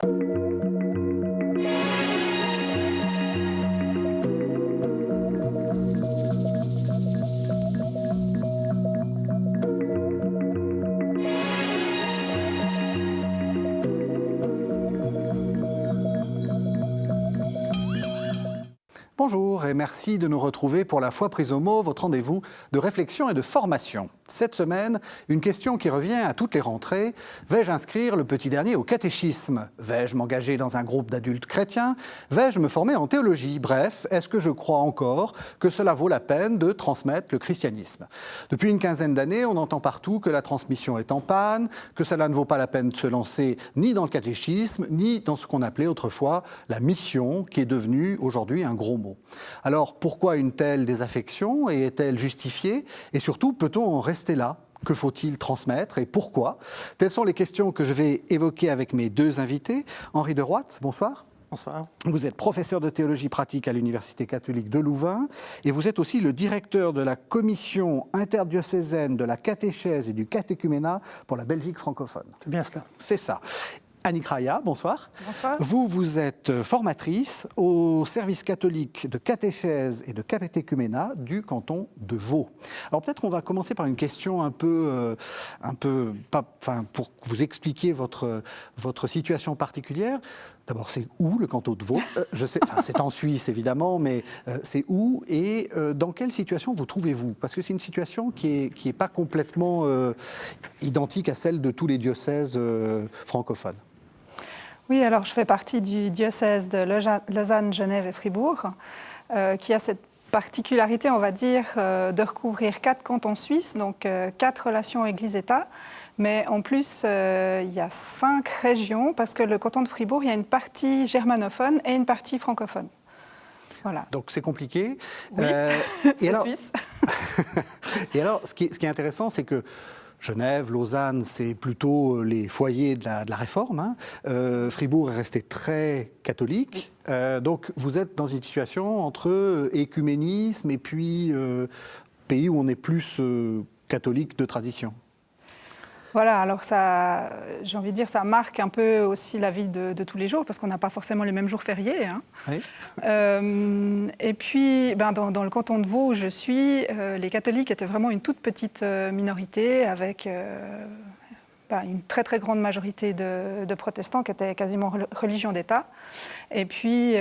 Bonjour et merci de nous retrouver pour La foi prise au mot, votre rendez-vous de réflexion et de formation. Cette semaine, une question qui revient à toutes les rentrées. Vais-je inscrire le petit dernier au catéchisme? Vais-je m'engager dans un groupe d'adultes chrétiens? Vais-je me former en théologie? Bref, est-ce que je crois encore que cela vaut la peine de transmettre le christianisme? Depuis une quinzaine d'années, on entend partout que la transmission est en panne, que cela ne vaut pas la peine de se lancer ni dans le catéchisme, ni dans ce qu'on appelait autrefois la mission, qui est devenue aujourd'hui un gros mot. Alors, pourquoi une telle désaffection et est-elle justifiée? Et surtout, peut-on en rester là? Que faut-il transmettre et pourquoi? Telles sont les questions que je vais évoquer avec mes deux invités. Henri de Roodt, bonsoir. Bonsoir. Vous êtes professeur de théologie pratique à l'Université catholique de Louvain et vous êtes aussi le directeur de la commission interdiocésaine de la catéchèse et du catéchuménat pour la Belgique francophone. C'est bien cela. C'est ça. Annick Raya, bonsoir. Bonsoir. Vous êtes formatrice au service catholique de catéchèse et de catéchuménat du canton de Vaud. Alors peut-être qu'on va commencer par une question pour vous expliquer votre situation particulière. D'abord, c'est où le canton de Vaud? Je sais, c'est en Suisse évidemment, mais c'est où et dans quelle situation vous trouvez-vous? Parce que c'est une situation qui est pas complètement identique à celle de tous les diocèses francophones. Oui, alors je fais partie du diocèse de Lausanne, Genève et Fribourg, qui a cette particularité, on va dire, de recouvrir 4 cantons suisses, donc 4 relations Église-État. Mais en plus, il y a 5 régions, parce que le canton de Fribourg, il y a une partie germanophone et une partie francophone. Voilà. Donc c'est compliqué. Oui, c'est suisse. Et alors, ce qui est intéressant, c'est que Genève, Lausanne, c'est plutôt les foyers de la Réforme. Hein. Fribourg est resté très catholique. Donc vous êtes dans une situation entre écuménisme et puis pays où on est plus catholique de tradition. Voilà, alors ça, j'ai envie de dire, ça marque un peu aussi la vie de tous les jours, parce qu'on n'a pas forcément les mêmes jours fériés. Hein. Oui. Et puis, dans le canton de Vaud où je suis, les catholiques étaient vraiment une toute petite minorité, avec une très très grande majorité de protestants qui étaient quasiment religion d'État. Et puis,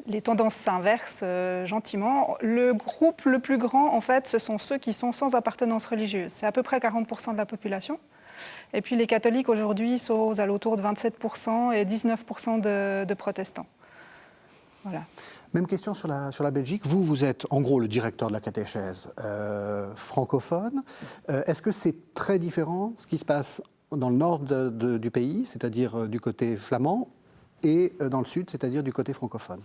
les tendances s'inversent gentiment. Le groupe le plus grand, en fait, ce sont ceux qui sont sans appartenance religieuse. C'est à peu près 40% de la population. Et puis les catholiques, aujourd'hui, sont aux alentours de 27% et 19% de protestants. Voilà. Même question sur la Belgique. Vous êtes en gros le directeur de la catéchèse francophone. Est-ce que c'est très différent ce qui se passe dans le nord du pays, c'est-à-dire du côté flamand, et dans le sud, c'est-à-dire du côté francophone?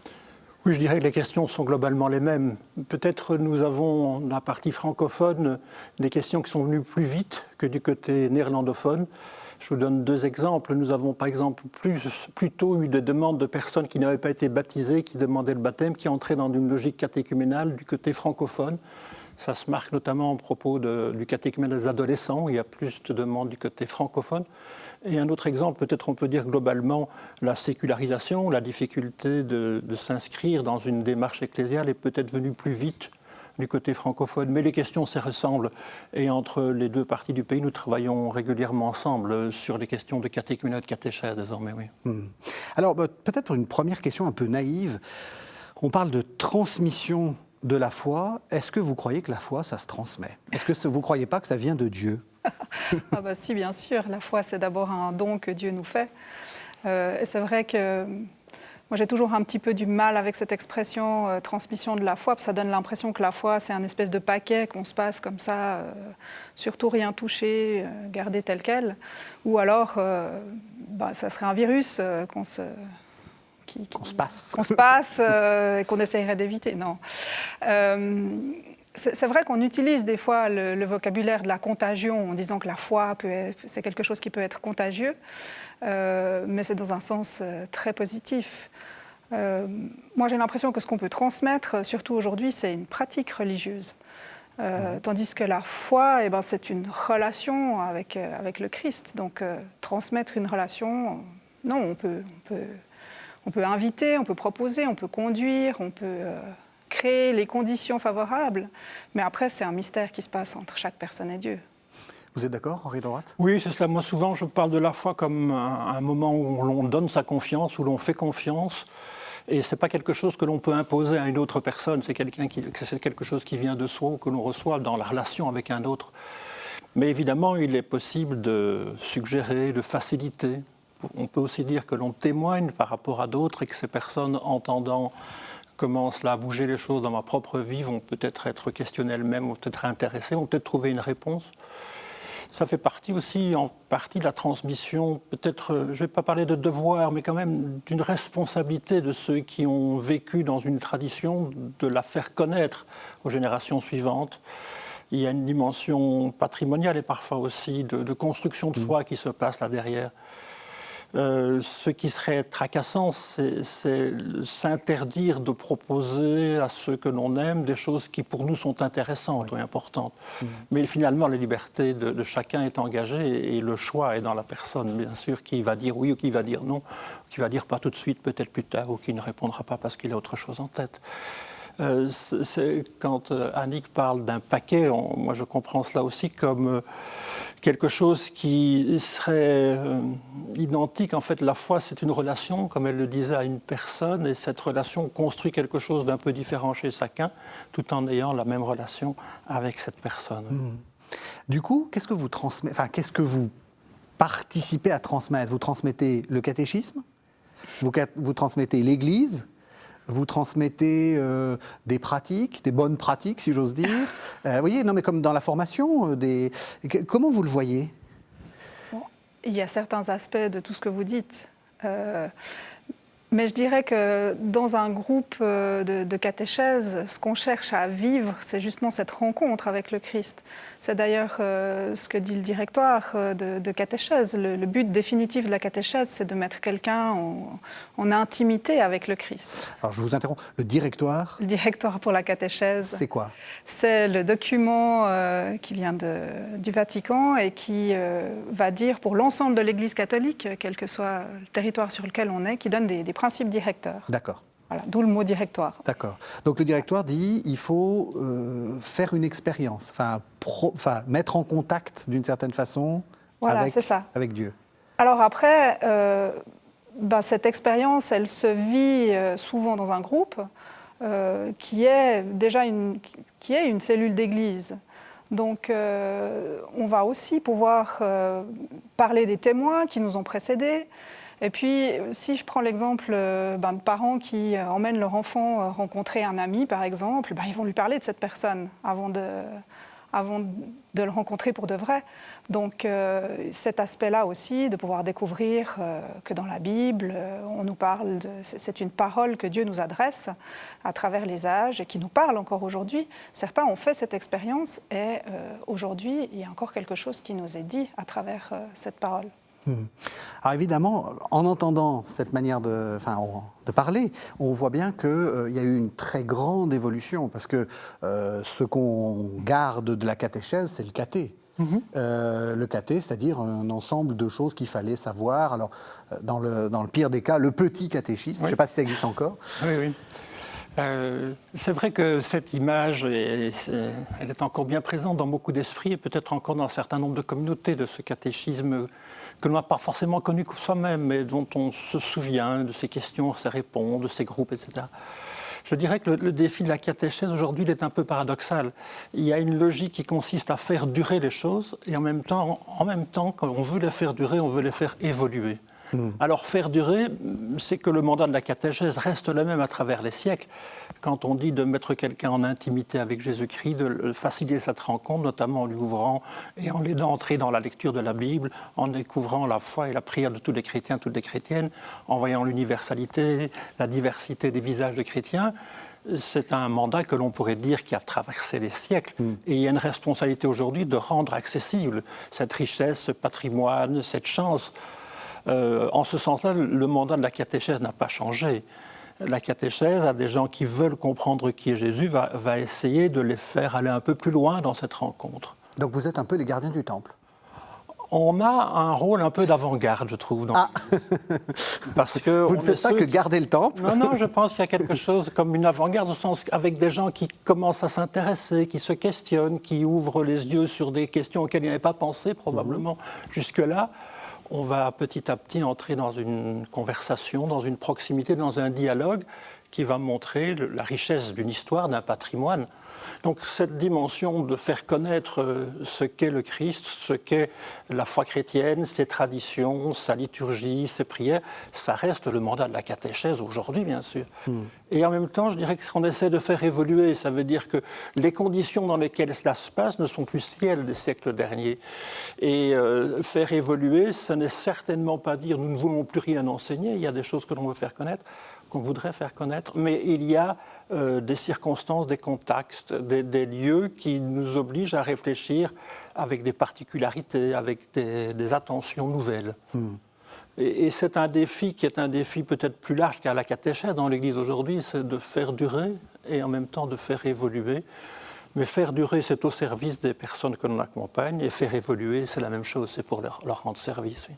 Oui, je dirais que les questions sont globalement les mêmes. Peut-être nous avons, dans la partie francophone, des questions qui sont venues plus vite que du côté néerlandophone. Je vous donne 2 exemples. Nous avons par exemple plutôt eu des demandes de personnes qui n'avaient pas été baptisées, qui demandaient le baptême, qui entraient dans une logique catéchuménale du côté francophone. Ça se marque notamment à propos du catéchumène des adolescents, où il y a plus de demandes du côté francophone. Et un autre exemple, peut-être on peut dire globalement, la sécularisation, la difficulté de s'inscrire dans une démarche ecclésiale est peut-être venue plus vite du côté francophone. Mais les questions se ressemblent. Et entre les 2 parties du pays, nous travaillons régulièrement ensemble sur les questions de catéchuménat et de catéchèse désormais, oui. Alors peut-être pour une première question un peu naïve, on parle de transmission de la foi. Est-ce que vous croyez que la foi, ça se transmet? Est-ce que vous ne croyez pas que ça vient de Dieu? Si, bien sûr. La foi, c'est d'abord un don que Dieu nous fait. Et c'est vrai que moi, j'ai toujours un petit peu du mal avec cette expression transmission de la foi, parce que ça donne l'impression que la foi, c'est un espèce de paquet qu'on se passe comme ça, surtout rien toucher, garder tel quel. Ou alors, ça serait un virus qu'on se passe et qu'on essayerait d'éviter. Non. C'est vrai qu'on utilise des fois le vocabulaire de la contagion en disant que la foi, c'est quelque chose qui peut être contagieux, mais c'est dans un sens très positif. Moi, j'ai l'impression que ce qu'on peut transmettre, surtout aujourd'hui, c'est une pratique religieuse. Tandis que la foi, c'est une relation avec le Christ. Donc, transmettre une relation, non, on peut inviter, on peut proposer, on peut conduire, on peut créer les conditions favorables. Mais après, c'est un mystère qui se passe entre chaque personne et Dieu. Vous êtes d'accord, Henri Daurat ? Oui, c'est cela. Moi, souvent, je parle de la foi comme un moment où l'on donne sa confiance, où l'on fait confiance. Et ce n'est pas quelque chose que l'on peut imposer à une autre personne, c'est quelque chose qui vient de soi ou que l'on reçoit dans la relation avec un autre. Mais évidemment, il est possible de suggérer, de faciliter. On peut aussi dire que l'on témoigne par rapport à d'autres et que ces personnes, entendant comment cela a bougé les choses dans ma propre vie, vont peut-être être questionnées elles-mêmes, vont peut-être intéressées, vont peut-être trouver une réponse. Ça fait partie aussi, en partie, de la transmission, peut-être, je ne vais pas parler de devoir, mais quand même d'une responsabilité de ceux qui ont vécu dans une tradition, de la faire connaître aux générations suivantes. Il y a une dimension patrimoniale et parfois aussi de construction de foi qui se passe là derrière. Ce qui serait tracassant, c'est s'interdire de proposer à ceux que l'on aime des choses qui pour nous sont intéressantes ou importantes. Mais finalement, la liberté de chacun est engagée et le choix est dans la personne, bien sûr, qui va dire oui ou qui va dire non, qui va dire pas tout de suite, peut-être plus tard, ou qui ne répondra pas parce qu'il a autre chose en tête. Quand Annick parle d'un paquet, moi je comprends cela aussi comme quelque chose qui serait identique. En fait, la foi, c'est une relation, comme elle le disait, à une personne, et cette relation construit quelque chose d'un peu différent chez chacun, tout en ayant la même relation avec cette personne. Du coup, qu'est-ce que vous transmettez, enfin, qu'est-ce que vous participez à transmettre ? Vous transmettez le catéchisme, vous transmettez l'Église, vous transmettez des pratiques, des bonnes pratiques, si j'ose dire. Vous voyez, non, mais comme dans la formation, comment vous le voyez ? Bon, il y a certains aspects de tout ce que vous dites. Mais je dirais que dans un groupe de catéchèse, ce qu'on cherche à vivre, c'est justement cette rencontre avec le Christ. C'est d'ailleurs ce que dit le directoire de catéchèse. Le but définitif de la catéchèse, c'est de mettre quelqu'un en intimité avec le Christ. Alors je vous interromps, le directoire ? Le directoire pour la catéchèse. C'est quoi ? C'est le document qui vient du Vatican et qui va dire pour l'ensemble de l'Église catholique, quel que soit le territoire sur lequel on est, qui donne des principes directeurs. D'accord. Voilà, d'où le mot directoire. D'accord. Donc le directoire dit il faut faire une expérience, mettre en contact d'une certaine façon avec Dieu. Alors après, cette expérience, elle se vit souvent dans un groupe qui est déjà une cellule d'église. Donc on va aussi pouvoir parler des témoins qui nous ont précédés. Et puis, si je prends l'exemple de parents qui emmènent leur enfant rencontrer un ami, par exemple, ils vont lui parler de cette personne avant de le rencontrer pour de vrai. Donc, cet aspect-là aussi, de pouvoir découvrir que dans la Bible, on nous parle c'est une parole que Dieu nous adresse à travers les âges et qui nous parle encore aujourd'hui. Certains ont fait cette expérience et aujourd'hui, il y a encore quelque chose qui nous est dit à travers cette parole. Alors évidemment, en entendant cette manière de parler, on voit bien qu'il y a eu une très grande évolution, parce que ce qu'on garde de la catéchèse, c'est le caté. Le caté, c'est-à-dire un ensemble de choses qu'il fallait savoir. Alors, dans le pire des cas, le petit catéchisme, je ne sais pas si ça existe encore. Oui. C'est vrai que cette image, elle est encore bien présente dans beaucoup d'esprits et peut-être encore dans un certain nombre de communautés de ce catéchisme que l'on n'a pas forcément connu soi-même, mais dont on se souvient de ses questions, ses réponses, de ses groupes, etc. Je dirais que le défi de la catéchèse aujourd'hui, il est un peu paradoxal. Il y a une logique qui consiste à faire durer les choses et en même temps, quand on veut les faire durer, on veut les faire évoluer. Alors faire durer, c'est que le mandat de la catéchèse reste le même à travers les siècles. Quand on dit de mettre quelqu'un en intimité avec Jésus-Christ, de faciliter cette rencontre, notamment en lui ouvrant et en l'aidant à entrer dans la lecture de la Bible, en découvrant la foi et la prière de tous les chrétiens, toutes les chrétiennes, en voyant l'universalité, la diversité des visages des chrétiens, c'est un mandat que l'on pourrait dire qui a traversé les siècles. Et il y a une responsabilité aujourd'hui de rendre accessible cette richesse, ce patrimoine, cette chance. En ce sens-là, le mandat de la catéchèse n'a pas changé. la catéchèse à des gens qui veulent comprendre qui est Jésus va essayer de les faire aller un peu plus loin dans cette rencontre. Donc vous êtes un peu les gardiens du temple. On a un rôle un peu d'avant-garde, je trouve, dans parce que vous ne faites pas que garder le temple. Non, je pense qu'il y a quelque chose comme une avant-garde, au sens avec des gens qui commencent à s'intéresser, qui se questionnent, qui ouvrent les yeux sur des questions auxquelles ils n'avaient pas pensé probablement jusque-là. On va petit à petit entrer dans une conversation, dans une proximité, dans un dialogue qui va montrer la richesse d'une histoire, d'un patrimoine. Donc cette dimension de faire connaître ce qu'est le Christ, ce qu'est la foi chrétienne, ses traditions, sa liturgie, ses prières, ça reste le mandat de la catéchèse aujourd'hui, bien sûr. Et en même temps, je dirais que ce qu'on essaie de faire évoluer, ça veut dire que les conditions dans lesquelles cela se passe ne sont plus celles des siècles derniers. Et faire évoluer, ce n'est certainement pas dire nous ne voulons plus rien enseigner, il y a des choses que l'on veut faire connaître, qu'on voudrait faire connaître, mais il y a des circonstances, des contextes, des lieux qui nous obligent à réfléchir avec des particularités, avec des attentions nouvelles. Et c'est un défi qui est un défi peut-être plus large qu'à la catéchèse dans l'Église aujourd'hui, c'est de faire durer et en même temps de faire évoluer. Mais faire durer, c'est au service des personnes que l'on accompagne, et faire évoluer, c'est la même chose, c'est pour leur rendre service. Oui.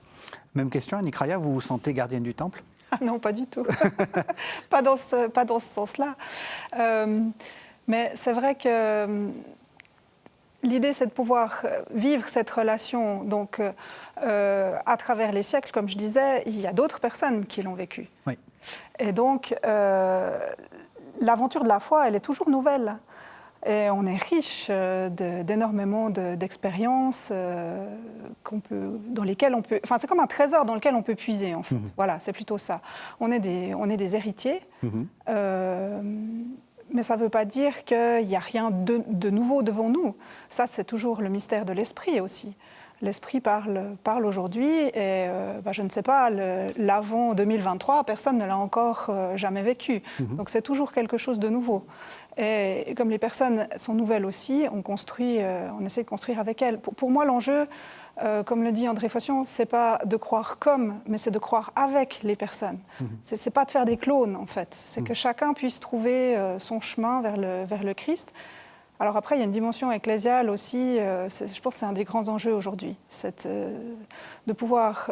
Même question, Annick Raya, vous vous sentez gardienne du temple ? Ah non, pas du tout. pas dans ce sens-là. Mais c'est vrai que l'idée, c'est de pouvoir vivre cette relation. Donc, à travers les siècles, comme je disais, il y a d'autres personnes qui l'ont vécu. Oui. Et donc, l'aventure de la foi, elle est toujours nouvelle. Et on est riche d'énormément d'expériences dans lesquelles on peut... Enfin, c'est comme un trésor dans lequel on peut puiser, en fait. Voilà, c'est plutôt ça. On est des héritiers, mais ça ne veut pas dire qu'il n'y a rien de nouveau devant nous. Ça, c'est toujours le mystère de l'esprit aussi. L'esprit parle aujourd'hui et je ne sais pas, l'avant 2023, personne ne l'a encore jamais vécu. Donc c'est toujours quelque chose de nouveau. Et comme les personnes sont nouvelles aussi, on essaie de construire avec elles. Pour moi, l'enjeu, comme le dit André Faution, c'est pas de croire comme, mais c'est de croire avec les personnes. C'est pas de faire des clones, en fait. C'est que chacun puisse trouver son chemin vers le Christ. Alors après, il y a une dimension ecclésiale aussi, je pense que c'est un des grands enjeux aujourd'hui, de pouvoir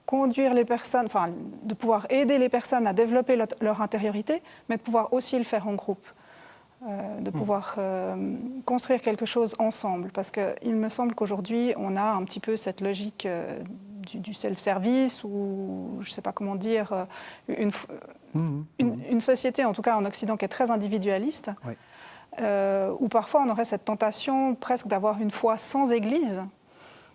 conduire les personnes, enfin de pouvoir aider les personnes à développer leur intériorité, mais de pouvoir aussi le faire en groupe, de pouvoir construire quelque chose ensemble. Parce qu'il me semble qu'aujourd'hui, on a un petit peu cette logique du self-service ou, je ne sais pas comment dire, une société, en tout cas en Occident, qui est très individualiste. Oui. Où parfois on aurait cette tentation presque d'avoir une foi sans Église.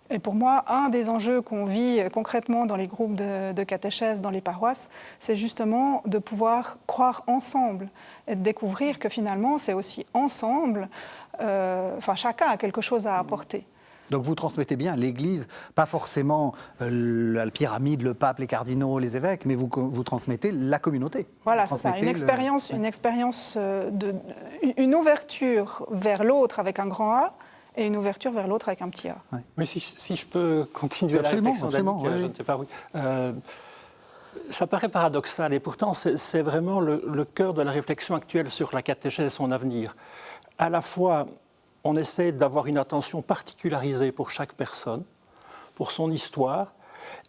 Et pour moi, un des enjeux qu'on vit concrètement dans les groupes de catéchèse, dans les paroisses, c'est justement de pouvoir croire ensemble et de découvrir que finalement, c'est aussi ensemble, chacun a quelque chose à apporter. Donc vous transmettez bien l'Église, pas forcément la pyramide, le pape, les cardinaux, les évêques, mais vous transmettez la communauté. Voilà, c'est ça, une expérience, une ouverture vers l'autre avec un grand A et une ouverture vers l'autre avec un petit A. Ouais. Mais si je peux continuer la réflexion d'Annick, je ne sais pas, oui. Ça paraît paradoxal et pourtant c'est vraiment le cœur de la réflexion actuelle sur la catéchèse et son avenir. À la fois, on essaie d'avoir une attention particularisée pour chaque personne, pour son histoire,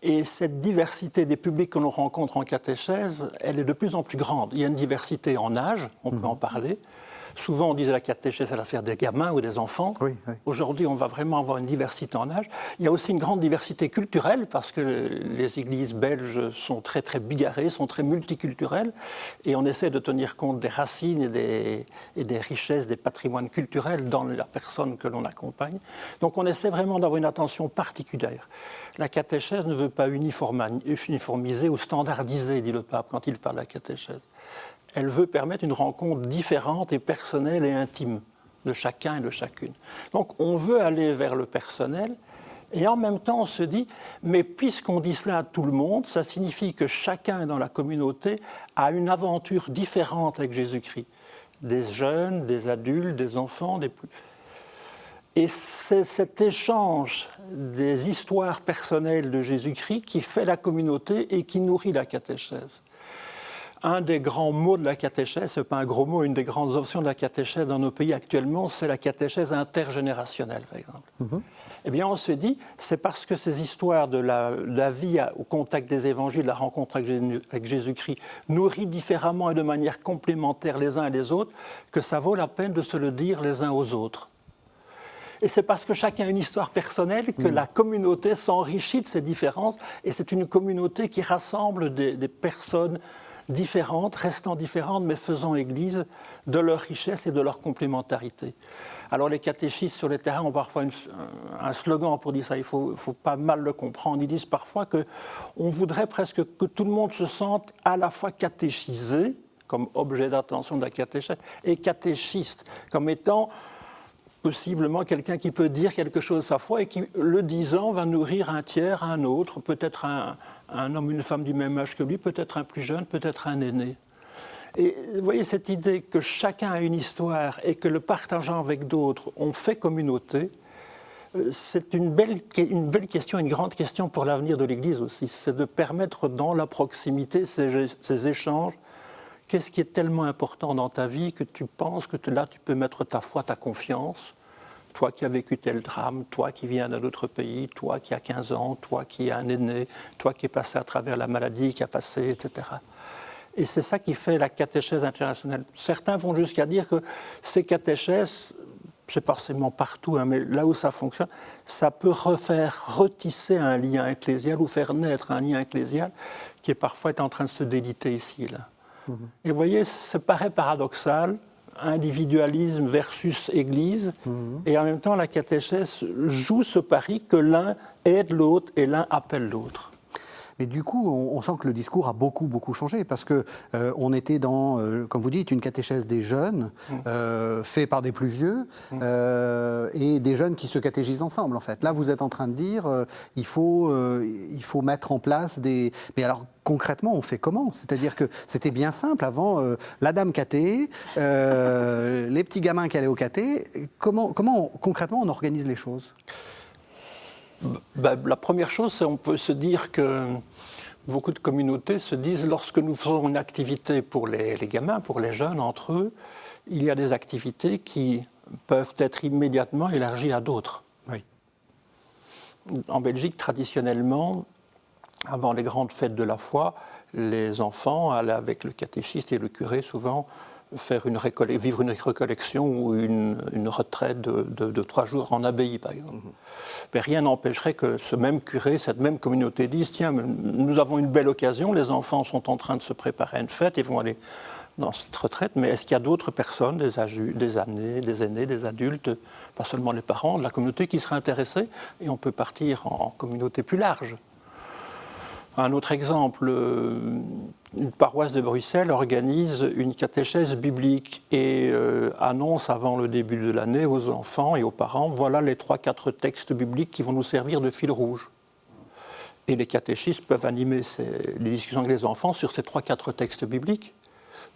et cette diversité des publics que l'on rencontre en catéchèse, elle est de plus en plus grande. Il y a une diversité en âge, on peut en parler. Souvent, on disait la catéchèse, c'est l'affaire des gamins ou des enfants. Oui, oui. Aujourd'hui, on va vraiment avoir une diversité en âge. Il y a aussi une grande diversité culturelle, parce que les églises belges sont très, très bigarrées, sont très multiculturelles, et on essaie de tenir compte des racines et des richesses, des patrimoines culturels dans la personne que l'on accompagne. Donc, on essaie vraiment d'avoir une attention particulière. La catéchèse ne veut pas uniformiser ou standardiser, dit le pape, quand il parle de la catéchèse. Elle veut permettre une rencontre différente et personnelle et intime de chacun et de chacune. Donc on veut aller vers le personnel et en même temps on se dit, mais puisqu'on dit cela à tout le monde, ça signifie que chacun dans la communauté a une aventure différente avec Jésus-Christ. Des jeunes, des adultes, des enfants, des plus... Et c'est cet échange des histoires personnelles de Jésus-Christ qui fait la communauté et qui nourrit la catéchèse. Un des grands mots de la catéchèse, ce n'est pas un gros mot, une des grandes options de la catéchèse dans nos pays actuellement, c'est la catéchèse intergénérationnelle, par exemple. Eh bien, on se dit, c'est parce que ces histoires de la vie au contact des évangiles, de la rencontre avec Jésus-Christ, nourrit différemment et de manière complémentaire les uns et les autres, que ça vaut la peine de se le dire les uns aux autres. Et c'est parce que chacun a une histoire personnelle que la communauté s'enrichit de ces différences, et c'est une communauté qui rassemble des personnes différentes, restant différentes, mais faisant église de leur richesse et de leur complémentarité. Alors les catéchistes sur les terrains ont parfois un slogan pour dire ça, il faut pas mal le comprendre. Ils disent parfois qu'on voudrait presque que tout le monde se sente à la fois catéchisé, comme objet d'attention de la catéchèse, et catéchiste, comme étant possiblement quelqu'un qui peut dire quelque chose de sa foi et qui, le disant, va nourrir un tiers, un autre, peut-être un homme, une femme du même âge que lui, peut-être un plus jeune, peut-être un aîné. Et vous voyez cette idée que chacun a une histoire et que le partageant avec d'autres, on fait communauté, c'est une belle question, une grande question pour l'avenir de l'Église aussi. C'est de permettre dans la proximité ces échanges. Qu'est-ce qui est tellement important dans ta vie que tu penses que là tu peux mettre ta foi, ta confiance, toi qui as vécu tel drame, toi qui viens d'un autre pays, toi qui as 15 ans, toi qui es un aîné, toi qui es passé à travers la maladie, qui a passé, etc. Et c'est ça qui fait la catéchèse internationale. Certains vont jusqu'à dire que ces catéchèses, c'est pas forcément partout, hein, mais là où ça fonctionne, ça peut retisser un lien ecclésial ou faire naître un lien ecclésial qui est parfois en train de se déliter ici, là. Et vous voyez, ça paraît paradoxal, individualisme versus Église, et en même temps la catéchèse joue ce pari que l'un aide l'autre et l'un appelle l'autre. Mais du coup, on sent que le discours a beaucoup changé parce que on était dans, comme vous dites, une catéchèse des jeunes, fait par des plus vieux, et des jeunes qui se catéchisent ensemble, en fait. Là, vous êtes en train de dire, il faut mettre en place des... Mais alors, concrètement, on fait comment? C'est-à-dire que c'était bien simple avant, la dame cathée, les petits gamins qui allaient au caté. Comment concrètement, on organise les choses? La première chose, c'est qu'on peut se dire que beaucoup de communautés se disent, lorsque nous faisons une activité pour les gamins, pour les jeunes entre eux, il y a des activités qui peuvent être immédiatement élargies à d'autres. Oui. En Belgique, traditionnellement, avant les grandes fêtes de la foi, les enfants allaient avec le catéchiste et le curé souvent vivre une récollection ou une retraite de 3 jours en abbaye, par exemple. Mais rien n'empêcherait que ce même curé, cette même communauté dise, tiens, nous avons une belle occasion, les enfants sont en train de se préparer à une fête, ils vont aller dans cette retraite, mais est-ce qu'il y a d'autres personnes, des aînés, des adultes, pas seulement les parents, de la communauté qui seraient intéressés, et on peut partir en communauté plus large. Un autre exemple, une paroisse de Bruxelles organise une catéchèse biblique et annonce avant le début de l'année aux enfants et aux parents, voilà les 3-4 textes bibliques qui vont nous servir de fil rouge. Et les catéchistes peuvent animer les discussions avec les enfants sur ces 3-4 textes bibliques,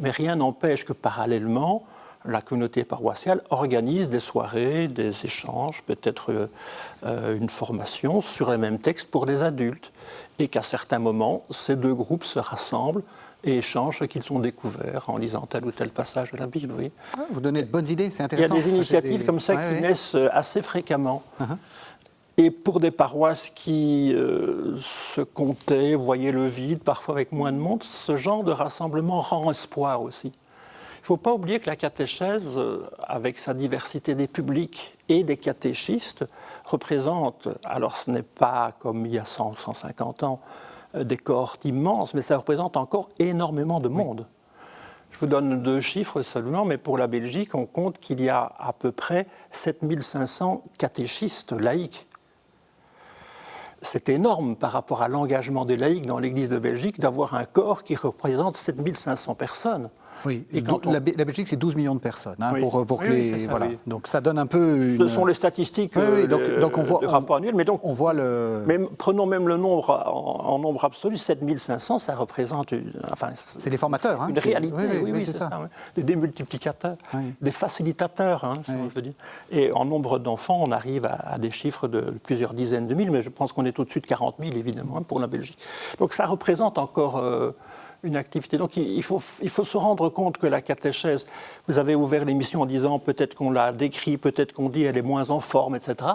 mais rien n'empêche que parallèlement, la communauté paroissiale organise des soirées, des échanges, peut-être une formation sur les mêmes textes pour les adultes. Et qu'à certains moments, ces deux groupes se rassemblent et échangent ce qu'ils ont découvert en lisant tel ou tel passage de la Bible. Oui. Vous donnez de bonnes idées, c'est intéressant. Il y a des initiatives comme ça qui naissent assez fréquemment. Et pour des paroisses qui se comptaient, voyaient le vide, parfois avec moins de monde, ce genre de rassemblement rend espoir aussi. Il ne faut pas oublier que la catéchèse, avec sa diversité des publics et des catéchistes, représente, alors ce n'est pas comme il y a 100 ou 150 ans, des cohortes immenses, mais ça représente encore énormément de monde. Je vous donne 2 chiffres seulement, mais pour la Belgique, on compte qu'il y a à peu près 7500 catéchistes laïcs. C'est énorme par rapport à l'engagement des laïcs dans l'Église de Belgique d'avoir un corps qui représente 7500 personnes. Oui, et la Belgique, c'est 12 millions de personnes. Hein, oui. pour que les, ça, voilà. oui. Donc ça donne un peu... Ce sont les statistiques donc on voit, du rapport annuel. Mais donc, on voit le... Mais prenons même le nombre en nombre absolu, 7500, ça représente... c'est les formateurs. Une réalité, oui, c'est ça. Des démultiplicateurs, des facilitateurs, si on veut dire. Et en nombre d'enfants, on arrive à des chiffres de plusieurs dizaines de mille, mais je pense qu'on est au-dessus de 40 000, évidemment, pour la Belgique. Donc ça représente encore une activité. Donc il faut se rendre compte que la catéchèse, vous avez ouvert l'émission en disant peut-être qu'on la décrit, peut-être qu'on dit elle est moins en forme, etc.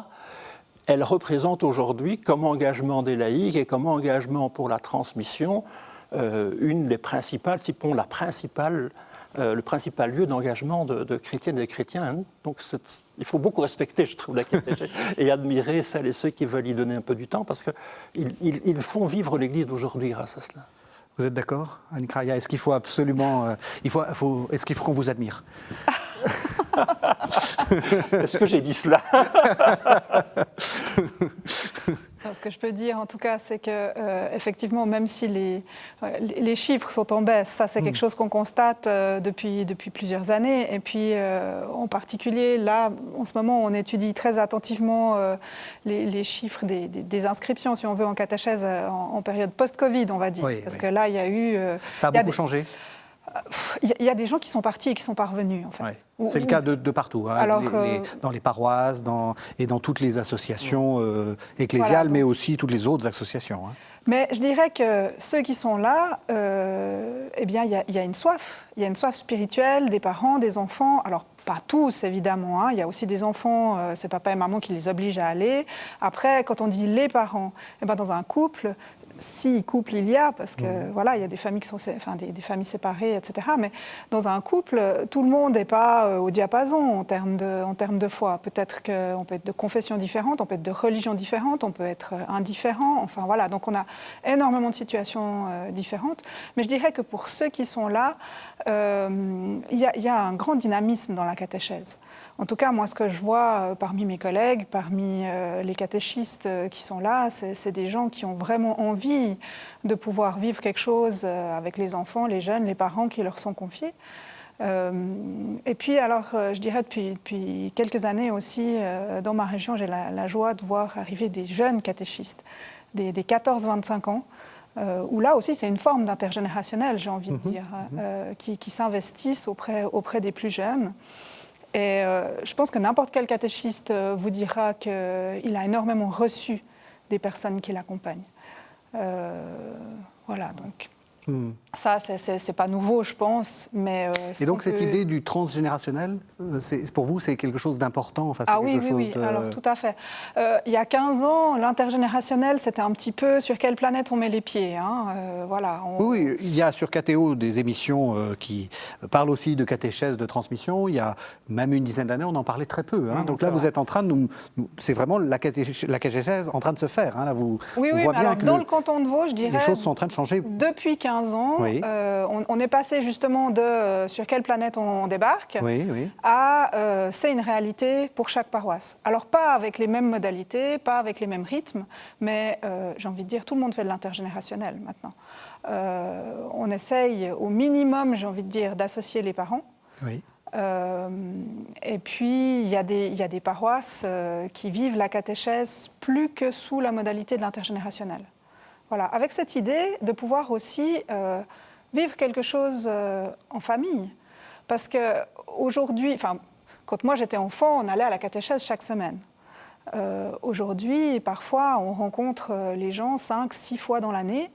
Elle représente aujourd'hui, comme engagement des laïcs et comme engagement pour la transmission, une des principales, sinon la principale, le principal lieu d'engagement de chrétiennes et de chrétiens. Hein. Donc il faut beaucoup respecter, je trouve, la catéchèse et admirer celles et ceux qui veulent y donner un peu du temps parce qu'ils font vivre l'Église d'aujourd'hui grâce à cela. Vous êtes d'accord, Annick Raya? Est-ce qu'il faut absolument... est-ce qu'il faut qu'on vous admire? Est-ce que j'ai dit cela? Ce que je peux dire, en tout cas, c'est que effectivement, même si les chiffres sont en baisse, ça c'est quelque chose qu'on constate depuis plusieurs années. Et puis, en particulier, là, en ce moment, on étudie très attentivement les chiffres des inscriptions, si on veut, en catéchèse en période post-Covid, on va dire. Oui, parce oui. que là, il y a eu... Ça a beaucoup changé? Il y a des gens qui sont partis et qui sont pas revenus, en fait. Ouais. C'est le cas de partout, hein. Alors, dans les paroisses et dans toutes les associations ecclésiales, mais aussi toutes les autres associations. Hein. Mais je dirais que ceux qui sont là, eh bien, il y a une soif. Il y a une soif spirituelle des parents, des enfants. Alors, pas tous, évidemment. Hein. Il y a aussi des enfants, c'est papa et maman qui les obligent à aller. Après, quand on dit les parents, eh ben, dans un couple... Si couple il y a, parce que voilà, il y a des familles qui sont, des familles séparées, etc. Mais dans un couple, tout le monde n'est pas au diapason en termes de foi. Peut-être qu'on peut être de confessions différentes, on peut être de religions différentes, on peut être indifférent. Enfin voilà, donc on a énormément de situations différentes. Mais je dirais que pour ceux qui sont là, il y a un grand dynamisme dans la catéchèse. En tout cas, moi, ce que je vois parmi mes collègues, parmi les catéchistes qui sont là, c'est des gens qui ont vraiment envie de pouvoir vivre quelque chose avec les enfants, les jeunes, les parents qui leur sont confiés. Et puis, alors, je dirais depuis quelques années aussi, dans ma région, j'ai la joie de voir arriver des jeunes catéchistes, des 14-25 ans, où là aussi, c'est une forme d'intergénérationnel, j'ai envie de dire, qui s'investissent auprès des plus jeunes. Et je pense que n'importe quel catéchiste vous dira qu'il a énormément reçu des personnes qui l'accompagnent. Voilà, donc ça, c'est pas nouveau, je pense. Mais, et donc cette idée du transgénérationnel, pour vous, c'est quelque chose d'important? Enfin, oui, alors tout à fait. Il y a 15 ans, l'intergénérationnel, c'était un petit peu sur quelle planète on met les pieds. Hein, voilà, Oui, il y a sur KTO des émissions qui parlent aussi de catéchèse, de transmission. Il y a même une dizaine d'années, on en parlait très peu. Hein. Donc là, vous êtes en train de c'est vraiment la catéchèse en train de se faire. Hein. Là, vous voyez bien alors, que dans le canton de Vaud, je dirais... Les choses sont en train de changer. Depuis 15 ans, oui. On est passé justement de sur quelle planète on débarque à c'est une réalité pour chaque paroisse. Alors pas avec les mêmes modalités, pas avec les mêmes rythmes, mais j'ai envie de dire tout le monde fait de l'intergénérationnel maintenant. On essaye au minimum, j'ai envie de dire, d'associer les parents. Oui. Et puis il y a des paroisses qui vivent la catéchèse plus que sous la modalité de l'intergénérationnel. Voilà, avec cette idée de pouvoir aussi vivre quelque chose en famille. Parce qu'aujourd'hui, quand moi j'étais enfant, on allait à la catéchèse chaque semaine. Aujourd'hui, parfois, on rencontre les gens 5-6 fois dans l'année.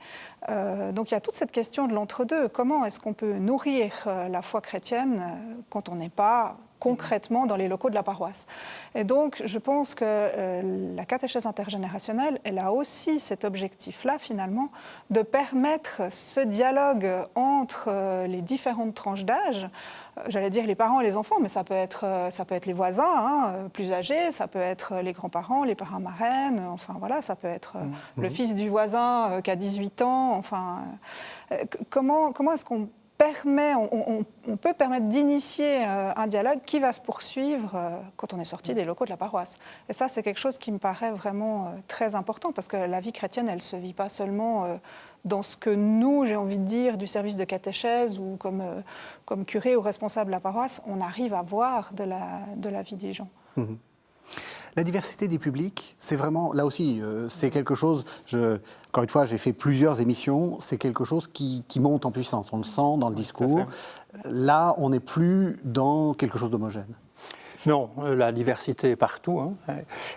Donc il y a toute cette question de l'entre-deux. Comment est-ce qu'on peut nourrir la foi chrétienne quand on n'est pas concrètement dans les locaux de la paroisse? Et donc, je pense que la catéchèse intergénérationnelle, elle a aussi cet objectif-là, finalement, de permettre ce dialogue entre les différentes tranches d'âge. J'allais dire les parents et les enfants, mais ça peut être les voisins plus âgés, ça peut être les grands-parents, les parents marraines, enfin voilà, ça peut être le fils du voisin qui a 18 ans, enfin... Comment est-ce qu'on on peut permettre d'initier un dialogue qui va se poursuivre quand on est sorti des locaux de la paroisse. Et ça, c'est quelque chose qui me paraît vraiment très important, parce que la vie chrétienne, elle ne se vit pas seulement dans ce que nous, j'ai envie de dire, du service de catéchèse ou comme curé ou responsable de la paroisse, on arrive à voir de la vie des gens. Mmh. La diversité des publics, c'est vraiment, là aussi, c'est quelque chose, encore une fois, j'ai fait plusieurs émissions, c'est quelque chose qui monte en puissance, on le sent dans le discours. Là, on n'est plus dans quelque chose d'homogène. Non, la diversité est partout. Hein.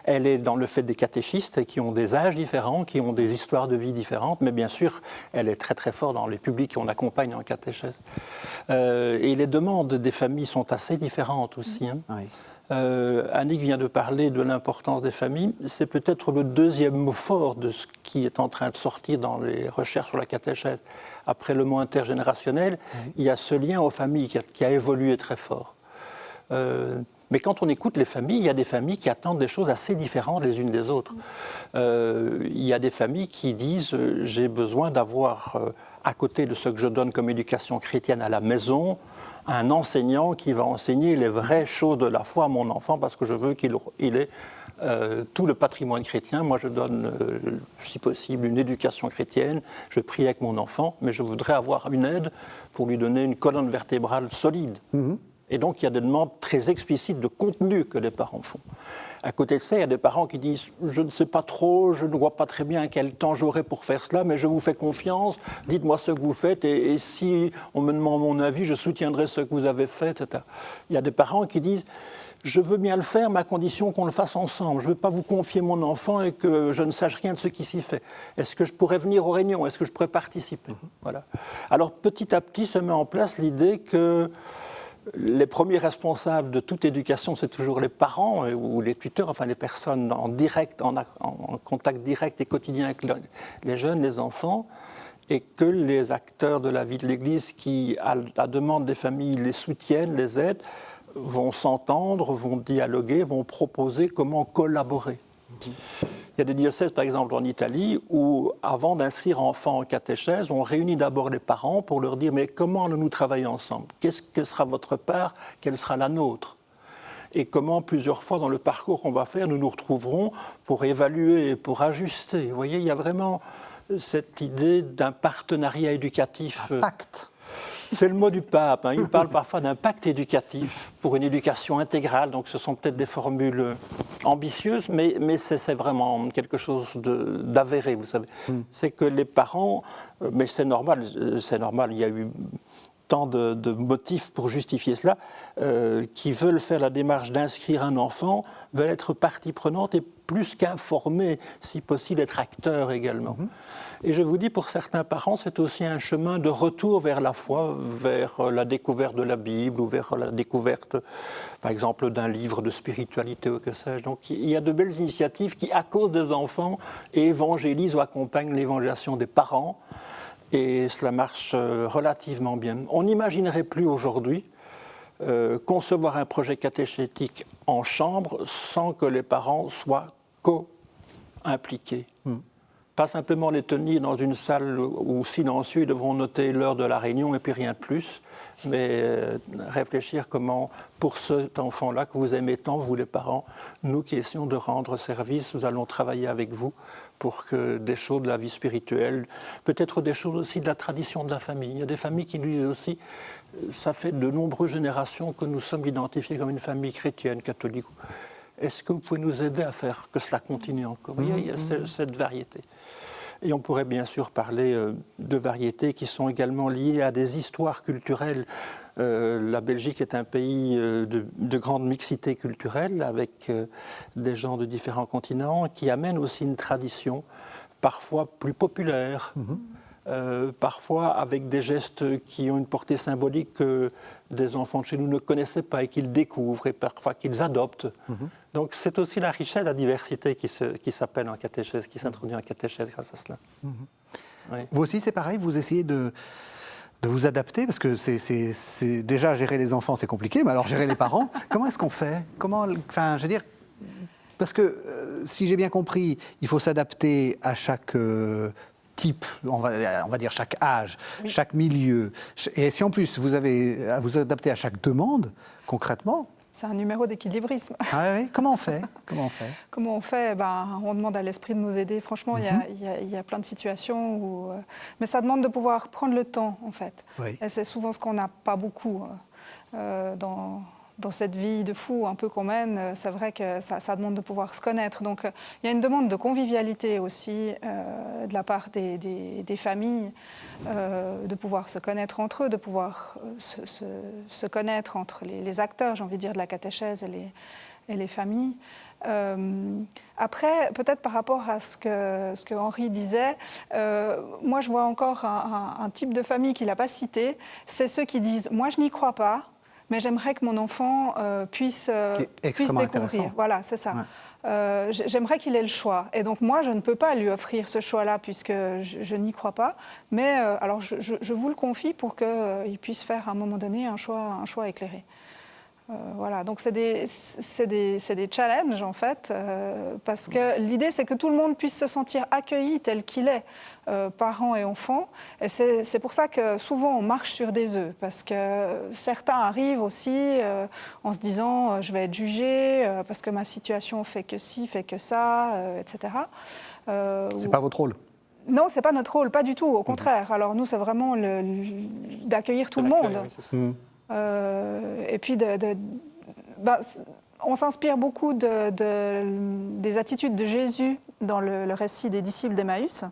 Elle est dans le fait des catéchistes qui ont des âges différents, qui ont des histoires de vie différentes, mais bien sûr, elle est très très forte dans les publics qu'on accompagne en catéchèse. Et les demandes des familles sont assez différentes aussi. Hein. Oui. Annick vient de parler de l'importance des familles. C'est peut-être le deuxième mot fort de ce qui est en train de sortir dans les recherches sur la catéchèse. Après le mot intergénérationnel, il y a ce lien aux familles qui a évolué très fort. Mais quand on écoute les familles, il y a des familles qui attendent des choses assez différentes les unes des autres. Il y a des familles qui disent « j'ai besoin d'avoir, à côté de ce que je donne comme éducation chrétienne à la maison, un enseignant qui va enseigner les vraies choses de la foi à mon enfant parce que je veux qu'il ait tout le patrimoine chrétien. Moi, je donne, si possible, une éducation chrétienne. Je prie avec mon enfant, mais je voudrais avoir une aide pour lui donner une colonne vertébrale solide. » Et donc, il y a des demandes très explicites de contenu que les parents font. À côté de ça, il y a des parents qui disent « je ne sais pas trop, je ne vois pas très bien quel temps j'aurai pour faire cela, mais je vous fais confiance, dites-moi ce que vous faites, et si on me demande mon avis, je soutiendrai ce que vous avez fait, etc. » Il y a des parents qui disent « je veux bien le faire, mais à condition qu'on le fasse ensemble. Je ne veux pas vous confier mon enfant et que je ne sache rien de ce qui s'y fait. Est-ce que je pourrais venir aux réunions? Est-ce que je pourrais participer ?» Voilà. Alors, petit à petit, se met en place l'idée que les premiers responsables de toute éducation, c'est toujours les parents ou les tuteurs, enfin les personnes en direct, en contact direct et quotidien avec les jeunes, les enfants, et que les acteurs de la vie de l'Église qui, à la demande des familles, les soutiennent, les aident, vont s'entendre, vont dialoguer, vont proposer comment collaborer. Il y a des diocèses, par exemple en Italie, où avant d'inscrire enfants en catéchèse, on réunit d'abord les parents pour leur dire « mais comment allons-nous travailler ensemble? Quelle sera votre part? Quelle sera la nôtre ?» Et comment, plusieurs fois dans le parcours qu'on va faire, nous nous retrouverons pour évaluer, pour ajuster. Vous voyez, il y a vraiment cette idée d'un partenariat éducatif. Un pacte. C'est le mot du pape. Hein. Il parle parfois d'un pacte éducatif pour une éducation intégrale. Donc ce sont peut-être des formules ambitieuses, mais c'est vraiment quelque chose d'avéré, vous savez. C'est que les parents, mais c'est normal, il y a eu tant de motifs pour justifier cela, qui veulent faire la démarche d'inscrire un enfant, veulent être partie prenante et plus qu'informer, si possible, être acteurs également. Et je vous dis, pour certains parents, c'est aussi un chemin de retour vers la foi, vers la découverte de la Bible ou vers la découverte, par exemple, d'un livre de spiritualité ou que sais-je. Donc il y a de belles initiatives qui, à cause des enfants, évangélisent ou accompagnent l'évangélisation des parents. Et cela marche relativement bien. On n'imaginerait plus aujourd'hui concevoir un projet catéchétique en chambre sans que les parents soient co-impliqués. Pas simplement les tenir dans une salle où silencieux, ils devront noter l'heure de la réunion et puis rien de plus, mais réfléchir comment, pour cet enfant-là que vous aimez tant, vous les parents, nous qui essayons de rendre service, nous allons travailler avec vous pour que des choses de la vie spirituelle, peut-être des choses aussi de la tradition de la famille. Il y a des familles qui nous disent aussi, ça fait de nombreuses générations que nous sommes identifiés comme une famille chrétienne, catholique. Est-ce que vous pouvez nous aider à faire que cela continue encore? Il y a cette variété. Et on pourrait bien sûr parler de variétés qui sont également liées à des histoires culturelles. La Belgique est un pays de grande mixité culturelle avec des gens de différents continents qui amènent aussi une tradition parfois plus populaire. Parfois avec des gestes qui ont une portée symbolique que des enfants de chez nous ne connaissaient pas et qu'ils découvrent et parfois qu'ils adoptent. Donc c'est aussi la richesse, la diversité qui s'appelle en catéchèse, qui s'introduit en catéchèse grâce à cela. Oui. Vous aussi, c'est pareil, vous essayez de vous adapter, parce que c'est déjà gérer les enfants, c'est compliqué, mais alors gérer les parents, comment est-ce qu'on fait? Enfin, je veux dire, parce que si j'ai bien compris, il faut s'adapter à chaque type, on va dire chaque âge, chaque milieu. Et si en plus vous avez à vous adapter à chaque demande, concrètement... C'est un numéro d'équilibrisme. Ah oui, comment on fait? Comment on fait? On demande à l'esprit de nous aider. Franchement, il y a plein de situations où... mais ça demande de pouvoir prendre le temps, en fait. Oui. Et c'est souvent ce qu'on n'a pas beaucoup dans dans cette vie de fou un peu qu'on mène, c'est vrai que ça demande de pouvoir se connaître. Donc il y a une demande de convivialité aussi de la part des familles, de pouvoir se connaître entre eux, de pouvoir se connaître entre les acteurs, j'ai envie de dire, de la catéchèse et les familles. Après, peut-être par rapport à ce que Henri disait, moi je vois encore un type de famille qu'il n'a pas cité, c'est ceux qui disent « moi je n'y crois pas, mais j'aimerais que mon enfant puisse découvrir ». Voilà, c'est ça. Ouais. J'aimerais qu'il ait le choix. Et donc moi, je ne peux pas lui offrir ce choix-là puisque je n'y crois pas. Mais alors je vous le confie pour qu'il puisse faire à un moment donné un choix éclairé. Voilà, donc c'est des challenges en fait, parce que l'idée c'est que tout le monde puisse se sentir accueilli tel qu'il est, parents et enfants. Et c'est pour ça que souvent on marche sur des œufs, parce que certains arrivent aussi en se disant je vais être jugé parce que ma situation fait que ci, fait que ça, etc. C'est pas votre rôle? Non, c'est pas notre rôle, pas du tout, au contraire. Alors nous c'est vraiment d'accueillir tout le monde. Oui, et puis, on s'inspire beaucoup des attitudes de Jésus dans le récit des disciples d'Emmaüs,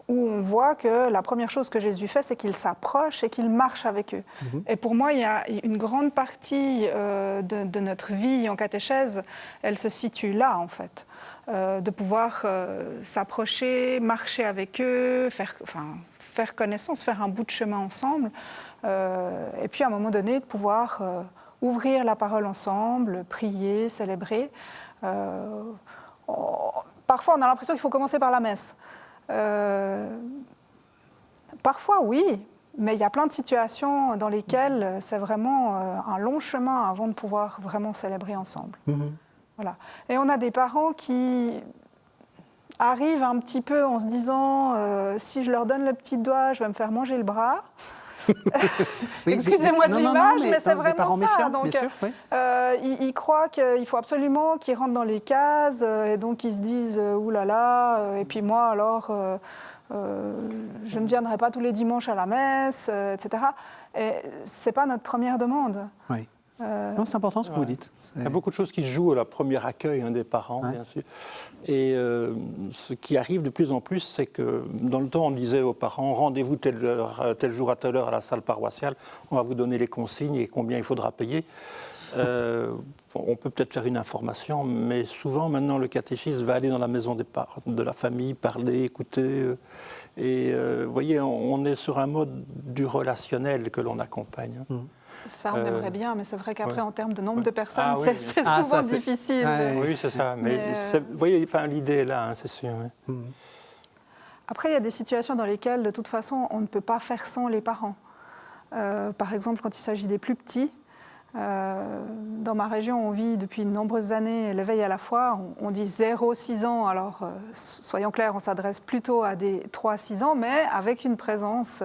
où on voit que la première chose que Jésus fait, c'est qu'il s'approche et qu'il marche avec eux. Et pour moi, il y a une grande partie de notre vie en catéchèse, elle se situe là, en fait. De pouvoir s'approcher, marcher avec eux, faire connaissance, faire un bout de chemin ensemble. Et puis à un moment donné, de pouvoir ouvrir la parole ensemble, prier, célébrer. Parfois, on a l'impression qu'il faut commencer par la messe. Parfois, oui, mais il y a plein de situations dans lesquelles c'est vraiment un long chemin avant de pouvoir vraiment célébrer ensemble. Voilà. Et on a des parents qui arrivent un petit peu en se disant si je leur donne le petit doigt, je vais me faire manger le bras. Oui, excusez-moi de l'image, mais c'est vraiment ça. Méfiants, donc, sûr, oui. Ils croient qu'il faut absolument qu'ils rentrent dans les cases, et donc ils se disent oulala, et puis moi alors, je ne viendrai pas tous les dimanches à la messe, etc. Et c'est pas notre première demande. Oui. Non, c'est important ce que vous dites. Il y a beaucoup de choses qui se jouent à la première accueil des parents, bien sûr. Et ce qui arrive de plus en plus, c'est que dans le temps, on disait aux parents, rendez-vous tel jour à telle heure à la salle paroissiale, on va vous donner les consignes et combien il faudra payer. On peut peut-être faire une information, mais souvent, maintenant, le catéchisme va aller dans la maison de la famille, parler, écouter. Et vous voyez, on est sur un mode du relationnel que l'on accompagne. Ça, on aimerait bien, mais c'est vrai qu'après, en termes de nombre de personnes, c'est souvent difficile. Oui, c'est ça. Mais vous voyez, l'idée est là, c'est sûr. Après, il y a des situations dans lesquelles, de toute façon, on ne peut pas faire sans les parents. Par exemple, quand il s'agit des plus petits, dans ma région, on vit depuis de nombreuses années l'éveil à la foi. On dit 0-6 ans, alors soyons clairs, on s'adresse plutôt à des 3-6 ans, mais avec une présence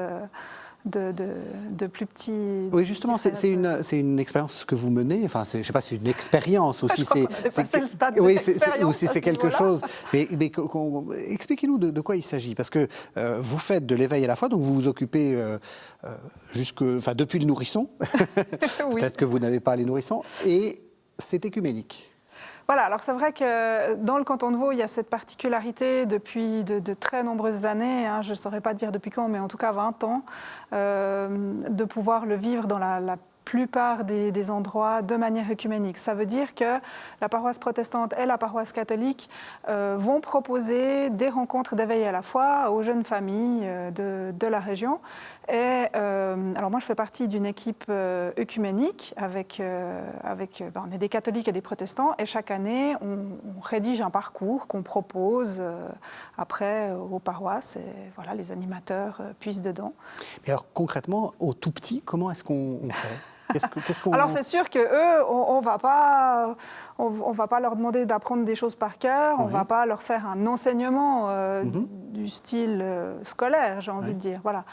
de plus petits... Oui, justement, c'est une expérience que vous menez. Enfin, je ne sais pas si c'est une expérience ou si c'est... Oui, ou si c'est quelque chose. Mais expliquez-nous de quoi il s'agit. Parce que vous faites de l'éveil à la foi, donc vous vous occupez depuis le nourrisson. Oui. Peut-être que vous n'avez pas les nourrissons. Et c'est écuménique. Voilà, alors c'est vrai que dans le canton de Vaud, il y a cette particularité depuis de très nombreuses années, je ne saurais pas dire depuis quand, mais en tout cas 20 ans, de pouvoir le vivre dans la plupart des endroits de manière œcuménique. Ça veut dire que la paroisse protestante et la paroisse catholique vont proposer des rencontres d'éveil à la foi aux jeunes familles de la région. Et alors moi, je fais partie d'une équipe œcuménique on est des catholiques et des protestants, et chaque année, on rédige un parcours qu'on propose après aux paroisses, et voilà, les animateurs puissent dedans. Mais alors concrètement, au tout petit, comment est-ce qu'on fait ? Alors c'est sûr qu'eux, on va pas leur demander d'apprendre des choses par cœur, on ne va pas leur faire un enseignement du style scolaire, j'ai envie de dire. Voilà.